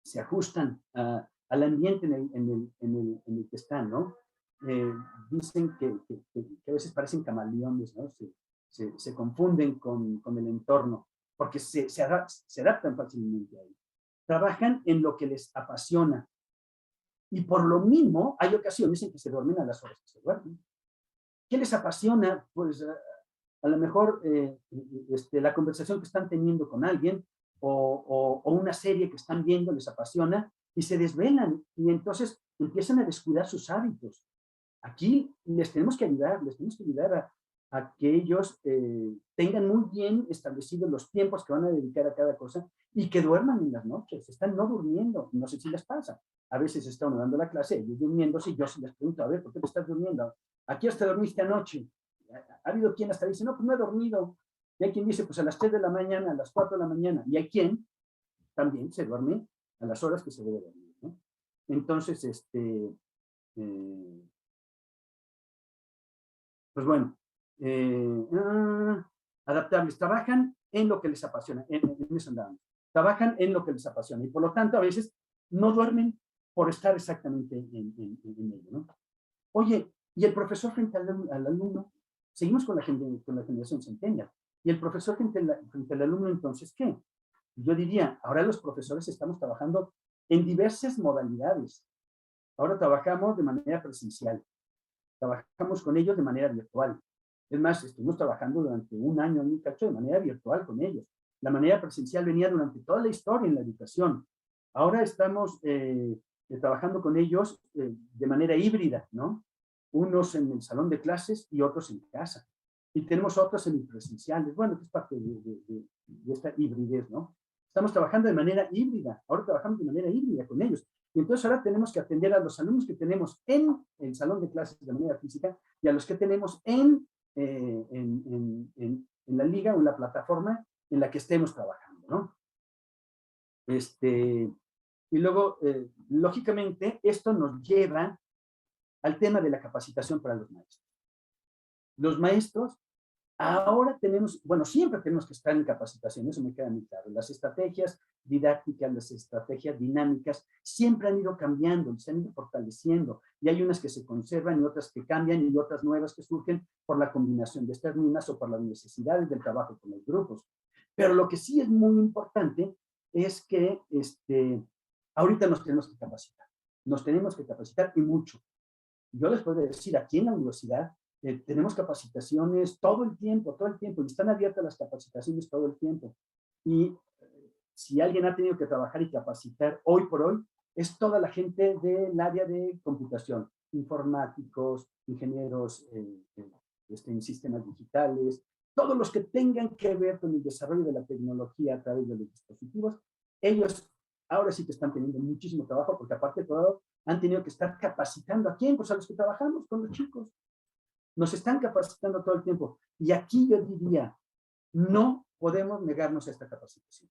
Se ajustan al ambiente en el que están, ¿no? Dicen que a veces parecen camaleones, ¿no? Se confunden con el entorno, porque se adaptan fácilmente ahí. Trabajan en lo que les apasiona. Y por lo mismo, hay ocasiones en que se duermen a las horas que se duermen. ¿Qué les apasiona? Pues a lo mejor la conversación que están teniendo con alguien o una serie que están viendo les apasiona y se desvelan y entonces empiezan a descuidar sus hábitos. Aquí les tenemos que ayudar a que ellos tengan muy bien establecidos los tiempos que van a dedicar a cada cosa y que duerman en las noches. Están no durmiendo, no sé si les pasa. A veces está uno dando la clase, ellos durmiéndose, y yo sí les pregunto, a ver, ¿por qué te estás durmiendo? ¿A qué hora te dormiste anoche? Ha habido quien hasta dice, no, pues no he dormido. Y hay quien dice, pues a las 3 de la mañana, a las 4 de la mañana. Y hay quien también se duerme a las horas que se debe dormir, ¿no? Entonces, pues bueno, adaptables, trabajan en lo que les apasiona, en eso andamos. Trabajan en lo que les apasiona y por lo tanto a veces no duermen por estar exactamente en ello, ¿no? Oye, y el profesor frente al alumno, seguimos con la generación centennial, y el profesor frente al alumno, entonces, ¿qué? Yo diría, ahora los profesores estamos trabajando en diversas modalidades. Ahora trabajamos de manera presencial, trabajamos con ellos de manera virtual. Es más, estuvimos trabajando durante un año de manera virtual con ellos. La manera presencial venía durante toda la historia en la educación. Ahora estamos trabajando con ellos de manera híbrida, ¿no? Unos en el salón de clases y otros en casa. Y tenemos otros semipresenciales. Bueno, que es parte de esta hibridez, ¿no? Estamos trabajando de manera híbrida. Ahora trabajamos de manera híbrida con ellos. Y entonces ahora tenemos que atender a los alumnos que tenemos en el salón de clases de manera física y a los que tenemos en la liga o en la plataforma en la que estemos trabajando, ¿no? Y luego, lógicamente, esto nos lleva al tema de la capacitación para los maestros. Los maestros ahora tenemos, bueno, siempre tenemos que estar en capacitación, eso me queda muy claro. Las estrategias didácticas, las estrategias dinámicas, siempre han ido cambiando, se han ido fortaleciendo, y hay unas que se conservan y otras que cambian y otras nuevas que surgen por la combinación de estas mismas o por las necesidades del trabajo con los grupos. Pero lo que sí es muy importante es que ahorita nos tenemos que capacitar y mucho. Yo les puedo decir, aquí en la universidad, tenemos capacitaciones todo el tiempo, y están abiertas las capacitaciones todo el tiempo. Y si alguien ha tenido que trabajar y capacitar hoy por hoy, es toda la gente del área de computación, informáticos, ingenieros en sistemas digitales, todos los que tengan que ver con el desarrollo de la tecnología a través de los dispositivos, ellos ahora sí que están teniendo muchísimo trabajo, porque aparte de todo, han tenido que estar capacitando ¿a quién? Pues a los que trabajamos con los chicos. Nos están capacitando todo el tiempo. Y aquí yo diría, no podemos negarnos a esta capacitación.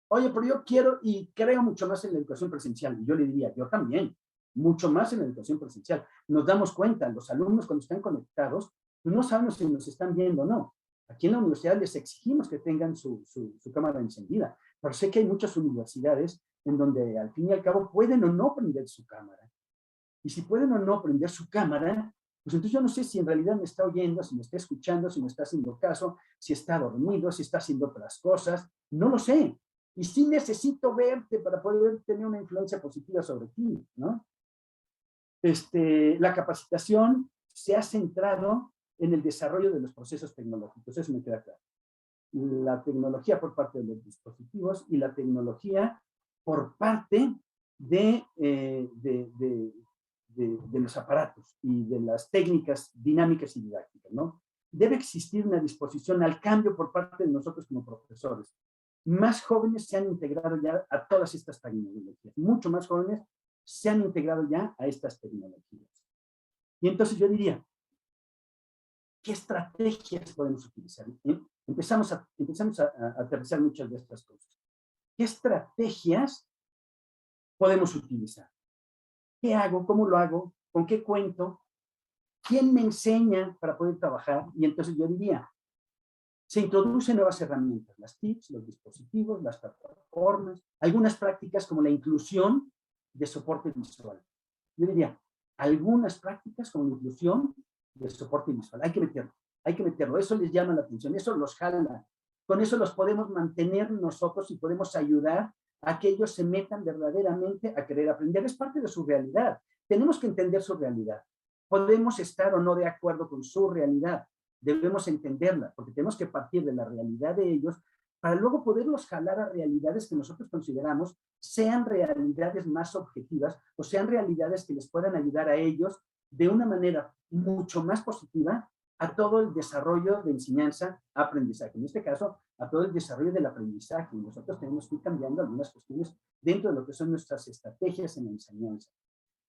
Oye, pero yo quiero y creo mucho más en la educación presencial. Y yo le diría, yo también, mucho más en la educación presencial. Nos damos cuenta, los alumnos cuando están conectados, no sabemos si nos están viendo o no. Aquí en la universidad les exigimos que tengan su cámara encendida. Pero sé que hay muchas universidades en donde al fin y al cabo pueden o no prender su cámara. Y si pueden o no prender su cámara, pues entonces yo no sé si en realidad me está oyendo, si me está escuchando, si me está haciendo caso, si está dormido, si está haciendo otras cosas, no lo sé. Y sí necesito verte para poder tener una influencia positiva sobre ti, ¿no? La capacitación se ha centrado en el desarrollo de los procesos tecnológicos, eso me queda claro. La tecnología por parte de los dispositivos y la tecnología por parte de los aparatos y de las técnicas dinámicas y didácticas, ¿no? Debe existir una disposición al cambio por parte de nosotros como profesores. Más jóvenes se han integrado ya a todas estas tecnologías, mucho más jóvenes se han integrado ya a estas tecnologías. Y entonces yo diría, ¿qué estrategias podemos utilizar? Empezamos a aterrizar muchas de estas cosas. ¿Qué estrategias podemos utilizar? ¿Qué hago? ¿Cómo lo hago? ¿Con qué cuento? ¿Quién me enseña para poder trabajar? Y entonces yo diría, se introducen nuevas herramientas, las TICs, los dispositivos, las plataformas, algunas prácticas como la inclusión de soporte visual. Yo diría, algunas prácticas como la inclusión de soporte visual. Hay que meterlo. Eso les llama la atención, eso los jala. Con eso los podemos mantener nosotros y podemos ayudar a que ellos se metan verdaderamente a querer aprender. Es parte de su realidad. Tenemos que entender su realidad. Podemos estar o no de acuerdo con su realidad. debemos entenderla, porque tenemos que partir de la realidad de ellos para luego poderlos jalar a realidades que nosotros consideramos sean realidades más objetivas o sean realidades que les puedan ayudar a ellos de una manera mucho más positiva a todo el desarrollo de enseñanza-aprendizaje. En este caso, a todo el desarrollo del aprendizaje. Y nosotros tenemos que ir cambiando algunas cuestiones dentro de lo que son nuestras estrategias en la enseñanza.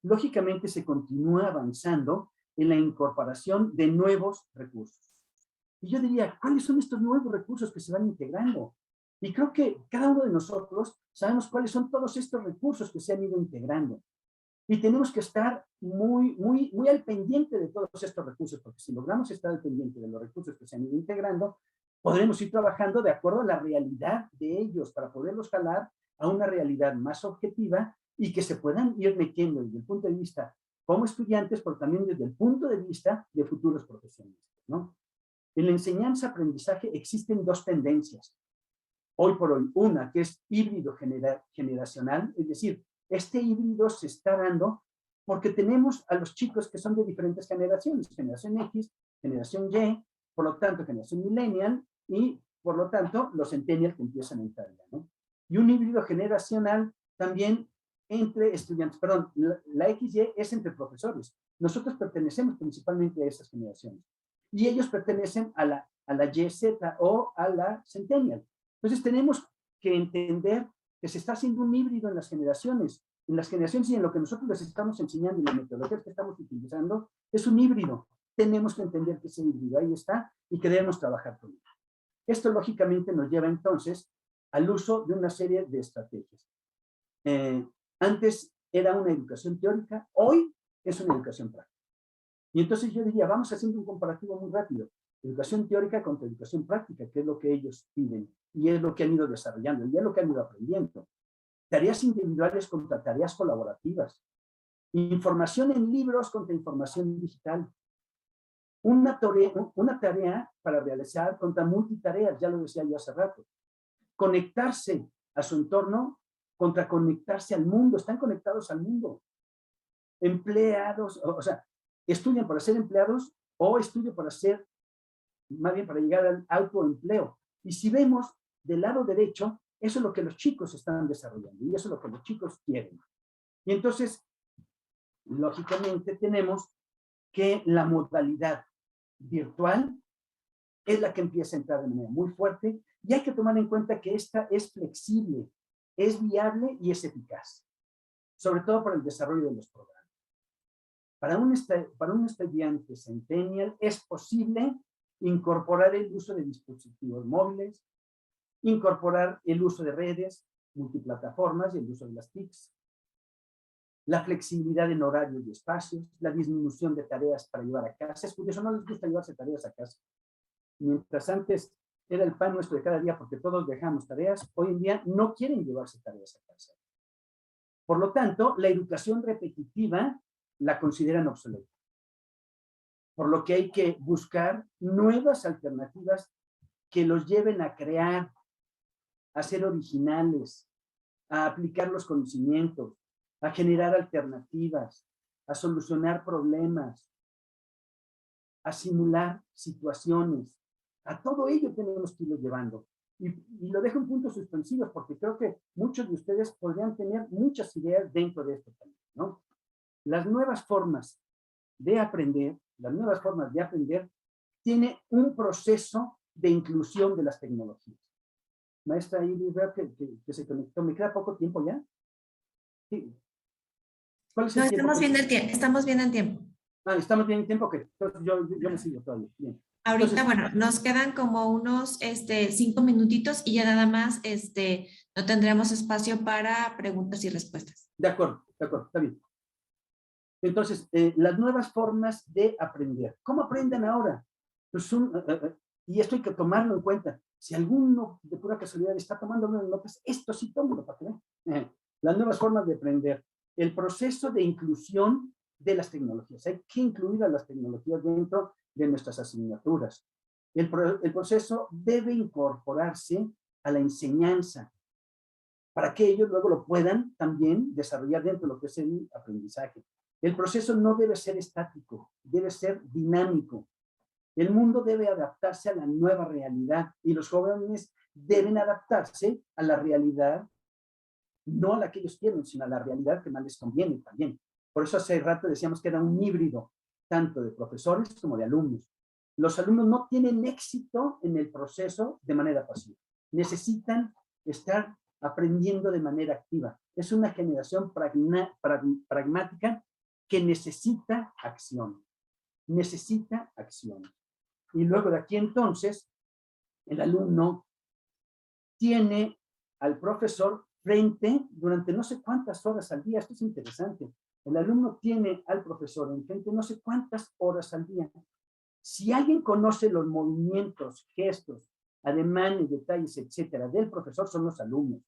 Lógicamente, se continúa avanzando en la incorporación de nuevos recursos. Y yo diría, ¿cuáles son estos nuevos recursos que se van integrando? Y creo que cada uno de nosotros sabemos cuáles son todos estos recursos que se han ido integrando. Y tenemos que estar muy al pendiente de todos estos recursos, porque si logramos estar al pendiente de los recursos que se han ido integrando, podremos ir trabajando de acuerdo a la realidad de ellos para poderlos jalar a una realidad más objetiva y que se puedan ir metiendo desde el punto de vista como estudiantes, pero también desde el punto de vista de futuros profesionistas, ¿no? En la enseñanza-aprendizaje existen dos tendencias. Hoy por hoy, una que es híbrido generacional, es decir, este híbrido se está dando porque tenemos a los chicos que son de diferentes generaciones, generación X, generación Y, por lo tanto, generación millennial y, por lo tanto, los centennials que empiezan a entrar ya, ¿no? Y un híbrido generacional también entre estudiantes, perdón, la XY es entre profesores. Nosotros pertenecemos principalmente a esas generaciones. Y ellos pertenecen a la YZ o a la centennial. Entonces tenemos que entender que se está haciendo un híbrido en las generaciones y en lo que nosotros les estamos enseñando y las metodologías que estamos utilizando es un híbrido. Tenemos que entender que ese híbrido ahí está y que debemos trabajar con él. Esto lógicamente nos lleva entonces al uso de una serie de estrategias. Antes era una educación teórica, hoy es una educación práctica. Y entonces yo diría, vamos haciendo un comparativo muy rápido. Educación teórica contra educación práctica, que es lo que ellos piden, y es lo que han ido desarrollando, y es lo que han ido aprendiendo. Tareas individuales contra tareas colaborativas. Información en libros contra información digital. Una tarea para realizar contra multitareas, ya lo decía yo hace rato. Conectarse a su entorno contra conectarse al mundo, están conectados al mundo. Empleados, o sea, estudian para ser empleados o estudian para ser, más bien para llegar al autoempleo. Y si vemos del lado derecho, eso es lo que los chicos están desarrollando y eso es lo que los chicos quieren. Y entonces, lógicamente, tenemos que la modalidad virtual es la que empieza a entrar de manera muy fuerte y hay que tomar en cuenta que esta es flexible, es viable y es eficaz, sobre todo para el desarrollo de los programas. Para un estudiante centennial es posible incorporar el uso de dispositivos móviles, incorporar el uso de redes, multiplataformas y el uso de las TICs, la flexibilidad en horarios y espacios, la disminución de tareas para llevar a casa. Es curioso, no les gusta llevarse tareas a casa. Mientras antes era el pan nuestro de cada día porque todos dejamos tareas, hoy en día no quieren llevarse tareas a casa. Por lo tanto, la educación repetitiva la consideran obsoleta. Por lo que hay que buscar nuevas alternativas que los lleven a crear, a ser originales, a aplicar los conocimientos, a generar alternativas, a solucionar problemas, a simular situaciones. A todo ello tenemos que irlo llevando. Y lo dejo en puntos suspensivos porque creo que muchos de ustedes podrían tener muchas ideas dentro de esto también, ¿no? Las nuevas formas de aprender, tiene un proceso de inclusión de las tecnologías. Maestra Iris, veo que se conectó. ¿Me queda poco tiempo ya? Sí. ¿Cuál es el tiempo? Estamos viendo el tiempo. Ah, estamos bien en tiempo, que entonces yo me sigo todavía. Bien. Ahorita, Entonces, bueno, nos quedan como unos 5 minutitos y ya nada más no tendremos espacio para preguntas y respuestas. De acuerdo, está bien. Entonces, las nuevas formas de aprender. ¿Cómo aprenden ahora? Pues y esto hay que tomarlo en cuenta. Si alguno de pura casualidad está tomando unas notas, esto sí tómalo para que vean. Las nuevas formas de aprender. El proceso de inclusión de las tecnologías. Hay que incluir a las tecnologías dentro de nuestras asignaturas. El proceso debe incorporarse a la enseñanza para que ellos luego lo puedan también desarrollar dentro de lo que es el aprendizaje. El proceso no debe ser estático, debe ser dinámico. El mundo debe adaptarse a la nueva realidad y los jóvenes deben adaptarse a la realidad, no a la que ellos quieren, sino a la realidad que más les conviene también. Por eso hace rato decíamos que era un híbrido, tanto de profesores como de alumnos. Los alumnos no tienen éxito en el proceso de manera pasiva. Necesitan estar aprendiendo de manera activa. Es una generación pragmática que necesita acción. Necesita acción. Y luego de aquí entonces, el alumno tiene al profesor frente durante no sé cuántas horas al día. Esto es interesante. El alumno tiene al profesor enfrente no sé cuántas horas al día. Si alguien conoce los movimientos, gestos, ademanes, detalles, etcétera, del profesor, son los alumnos,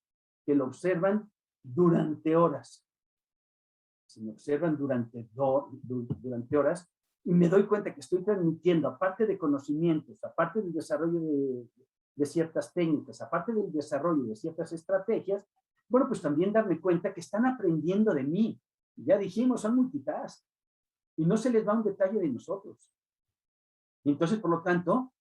que lo observan durante horas. Se me observan durante horas y me doy cuenta que estoy transmitiendo, aparte de conocimientos, aparte del desarrollo de ciertas técnicas, aparte del desarrollo de ciertas estrategias, bueno, pues también darme cuenta que están aprendiendo de mí. Ya dijimos, son multitask y no se les va un detalle de nosotros. Entonces, por lo tanto,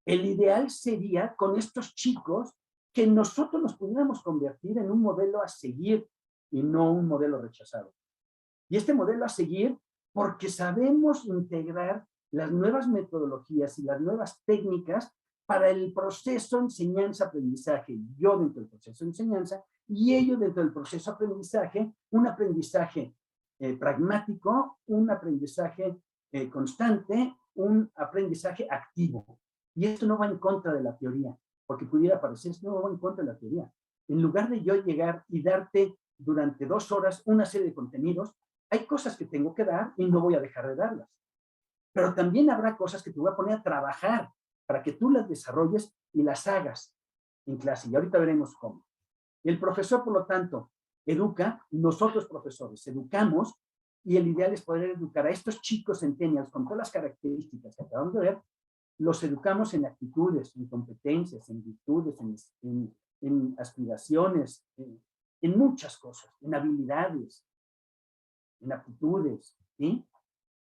el ideal sería con estos chicos que nosotros nos pudiéramos convertir en un modelo a seguir y no un modelo rechazado. Y este modelo a seguir porque sabemos integrar las nuevas metodologías y las nuevas técnicas para el proceso enseñanza-aprendizaje. Yo dentro del proceso de enseñanza y ellos dentro del proceso de aprendizaje, un aprendizaje pragmático, un aprendizaje constante, un aprendizaje activo. Y esto no va en contra de la teoría, porque pudiera parecer, esto no va en contra de la teoría. En lugar de yo llegar y darte durante 2 horas una serie de contenidos, hay cosas que tengo que dar y no voy a dejar de darlas. Pero también habrá cosas que te voy a poner a trabajar para que tú las desarrolles y las hagas en clase. Y ahorita veremos cómo. El profesor, por lo tanto, educa, nosotros profesores educamos, y el ideal es poder educar a estos chicos centennials con todas las características que acabamos de ver. Los educamos en actitudes, en competencias, en virtudes, en aspiraciones, en muchas cosas, en habilidades, en aptitudes, ¿sí?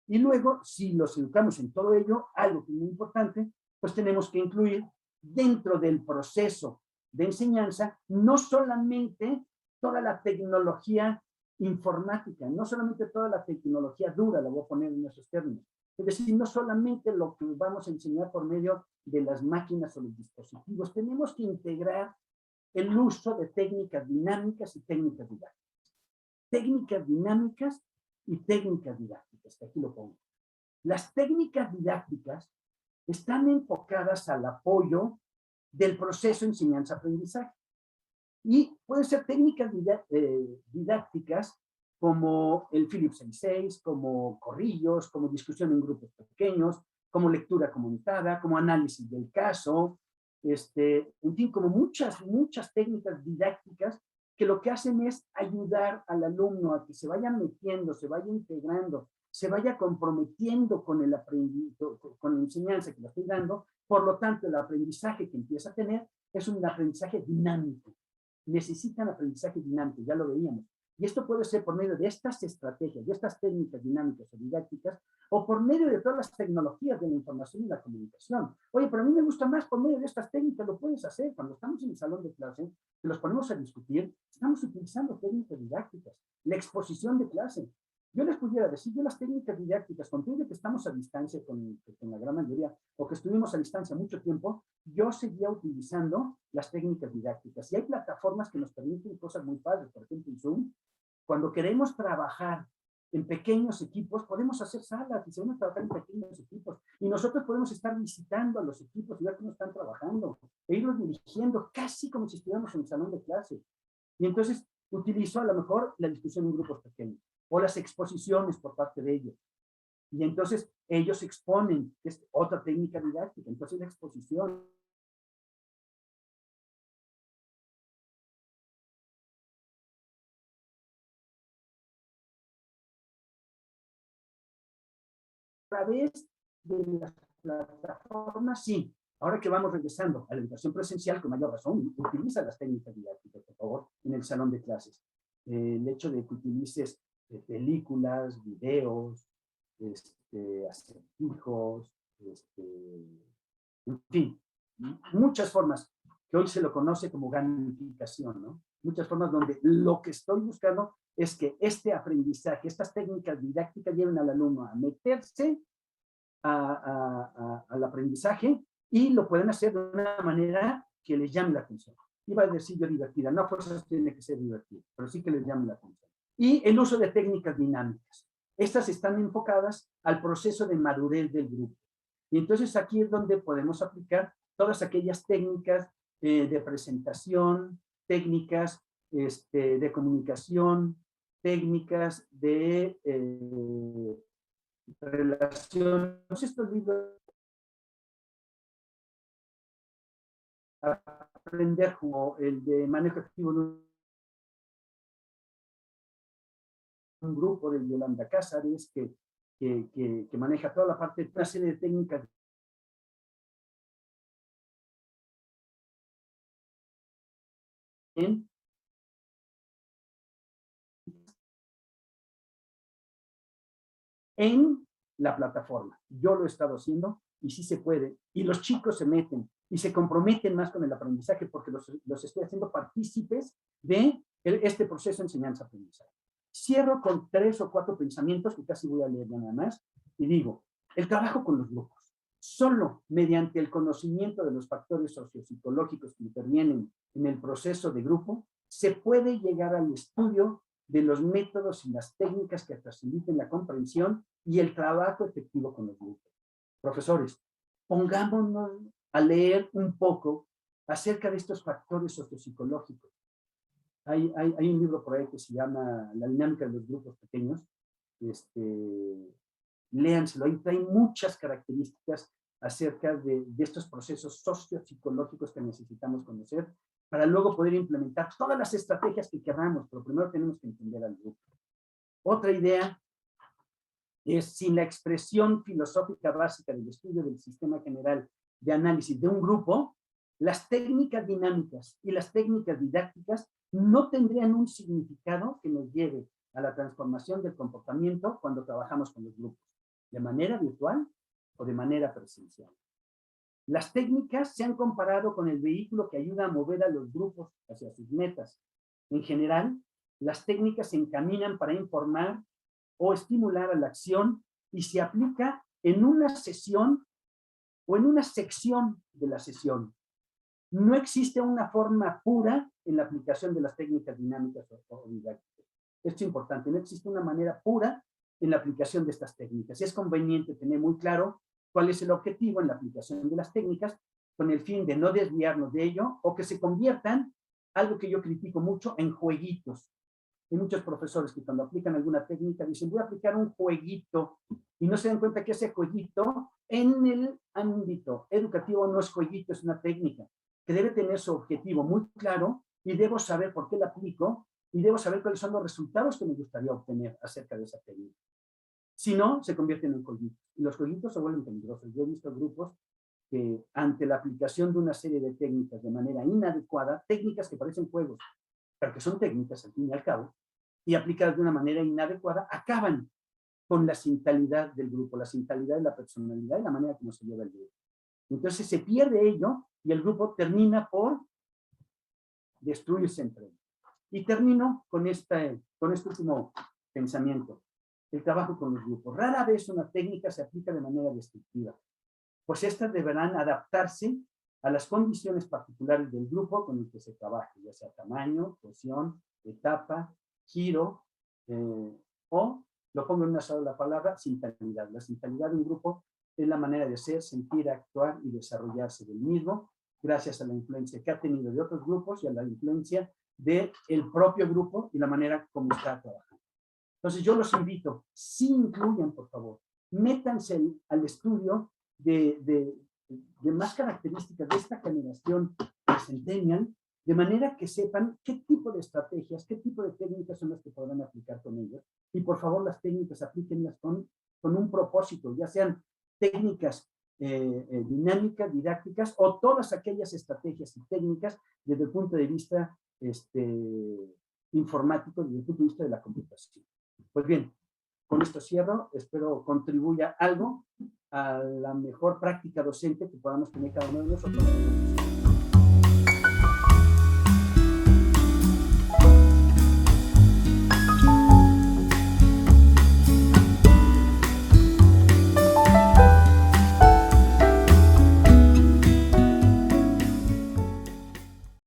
Y luego, si los educamos en todo ello, algo que es muy importante, pues tenemos que incluir dentro del proceso de enseñanza no solamente toda la tecnología informática, no solamente toda la tecnología dura, la voy a poner en esos términos, es decir, no solamente lo que vamos a enseñar por medio de las máquinas o los dispositivos, tenemos que integrar el uso de técnicas dinámicas y técnicas didácticas. Técnicas dinámicas y técnicas didácticas, que aquí lo pongo. Las técnicas didácticas están enfocadas al apoyo del proceso de enseñanza-aprendizaje. Y pueden ser técnicas didácticas como el Phillips 66, como corrillos, como discusión en grupos pequeños, como lectura comunitada, como análisis del caso, en fin, como muchas técnicas didácticas que lo que hacen es ayudar al alumno a que se vaya metiendo, se vaya integrando, se vaya comprometiendo con el con la enseñanza que le estoy dando. Por lo tanto, el aprendizaje que empieza a tener es un aprendizaje dinámico. Necesitan aprendizaje dinámico, ya lo veíamos. Y esto puede ser por medio de estas estrategias, de estas técnicas dinámicas o didácticas, o por medio de todas las tecnologías de la información y la comunicación. Oye, pero a mí me gusta más por medio de estas técnicas, lo puedes hacer. Cuando estamos en el salón de clase, que los ponemos a discutir, estamos utilizando técnicas didácticas, la exposición de clase. Yo les pudiera decir, yo las técnicas didácticas, con todo de que estamos a distancia con la gran mayoría, o que estuvimos a distancia mucho tiempo, yo seguía utilizando las técnicas didácticas. Y hay plataformas que nos permiten cosas muy padres, por ejemplo, en Zoom. Cuando queremos trabajar en pequeños equipos, podemos hacer salas y podemos trabajar en pequeños equipos. Y nosotros podemos estar visitando a los equipos y ver cómo están trabajando, e irlos dirigiendo casi como si estuviéramos en el salón de clase. Y entonces utilizo a lo mejor la discusión en grupos pequeños o las exposiciones por parte de ellos. Y entonces ellos exponen, que es otra técnica didáctica. Entonces la exposición. A través de las plataformas, sí. Ahora que vamos regresando a la educación presencial, con mayor razón, utiliza las técnicas didácticas, por favor, en el salón de clases. El hecho de que utilices películas, videos, acertijos, en fin, muchas formas que hoy se lo conoce como gamificación, ¿no? Muchas formas donde lo que estoy buscando es que este aprendizaje, estas técnicas didácticas lleven al alumno a meterse al aprendizaje y lo pueden hacer de una manera que les llame la atención. Iba a decir yo divertida, no por eso tiene que ser divertida, pero sí que les llame la atención. Y el uso de técnicas dinámicas. Estas están enfocadas al proceso de madurez del grupo. Y entonces aquí es donde podemos aplicar todas aquellas técnicas de presentación, técnicas de comunicación, técnicas de relación. Estos libros aprender como el de manejo efectivo de un grupo de Yolanda Cázares que maneja toda la parte, una serie de técnicas en la plataforma. Yo lo he estado haciendo y sí se puede. Y los chicos se meten y se comprometen más con el aprendizaje porque los estoy haciendo partícipes de este proceso de enseñanza-aprendizaje. Cierro con 3 o 4 pensamientos que casi voy a leer nada más y digo, el trabajo con los grupos. Solo mediante el conocimiento de los factores sociopsicológicos que intervienen en el proceso de grupo se puede llegar al estudio de los métodos y las técnicas que faciliten la comprensión y el trabajo efectivo con los grupos. Profesores, pongámonos a leer un poco acerca de estos factores sociopsicológicos. Hay un libro por ahí que se llama La dinámica de los grupos pequeños. Léanselo, ahí trae muchas características acerca de estos procesos sociopsicológicos que necesitamos conocer para luego poder implementar todas las estrategias que queramos, pero primero tenemos que entender al grupo. Otra idea es, sin la expresión filosófica básica del estudio del sistema general de análisis de un grupo, las técnicas dinámicas y las técnicas didácticas no tendrían un significado que nos lleve a la transformación del comportamiento cuando trabajamos con los grupos, de manera virtual o de manera presencial. Las técnicas se han comparado con el vehículo que ayuda a mover a los grupos hacia sus metas. En general, las técnicas se encaminan para informar o estimular a la acción y se aplica en una sesión o en una sección de la sesión. No existe una forma pura en la aplicación de las técnicas dinámicas o didácticas. Esto es importante, no existe una manera pura en la aplicación de estas técnicas. Es conveniente tener muy claro cuál es el objetivo en la aplicación de las técnicas con el fin de no desviarnos de ello o que se conviertan, algo que yo critico mucho, en jueguitos. Hay muchos profesores que cuando aplican alguna técnica dicen, voy a aplicar un jueguito, y no se dan cuenta que ese jueguito en el ámbito educativo no es jueguito, es una técnica que debe tener su objetivo muy claro y debo saber por qué la aplico y debo saber cuáles son los resultados que me gustaría obtener acerca de esa técnica. Si no, se convierten en jueguitos. Y los jueguitos se vuelven peligrosos. Yo he visto grupos que ante la aplicación de una serie de técnicas de manera inadecuada, técnicas que parecen juegos, pero que son técnicas al fin y al cabo, y aplicadas de una manera inadecuada, acaban con la sintalidad del grupo, la sintalidad de la personalidad y la manera como se lleva el grupo. Entonces se pierde ello y el grupo termina por destruirse entre ellos. Y termino con este último pensamiento. El trabajo con los grupos. Rara vez una técnica se aplica de manera destructiva, pues estas deberán adaptarse a las condiciones particulares del grupo con el que se trabaje, ya sea tamaño, cohesión, etapa, giro, o, lo pongo en una sola palabra, sintalidad. La sintalidad de un grupo es la manera de ser, sentir, actuar y desarrollarse del mismo, gracias a la influencia que ha tenido de otros grupos y a la influencia del propio grupo y la manera como está trabajando. Entonces yo los invito, sí incluyan, por favor, métanse al estudio de más características de esta generación centennial, de manera que sepan qué tipo de estrategias, qué tipo de técnicas son las que podrán aplicar con ellos. Y por favor, las técnicas aplíquenlas con un propósito, ya sean técnicas dinámicas, didácticas, o todas aquellas estrategias y técnicas desde el punto de vista informático, desde el punto de vista de la computación. Pues bien, Con esto cierro, espero contribuya algo a la mejor práctica docente que podamos tener cada uno de nosotros.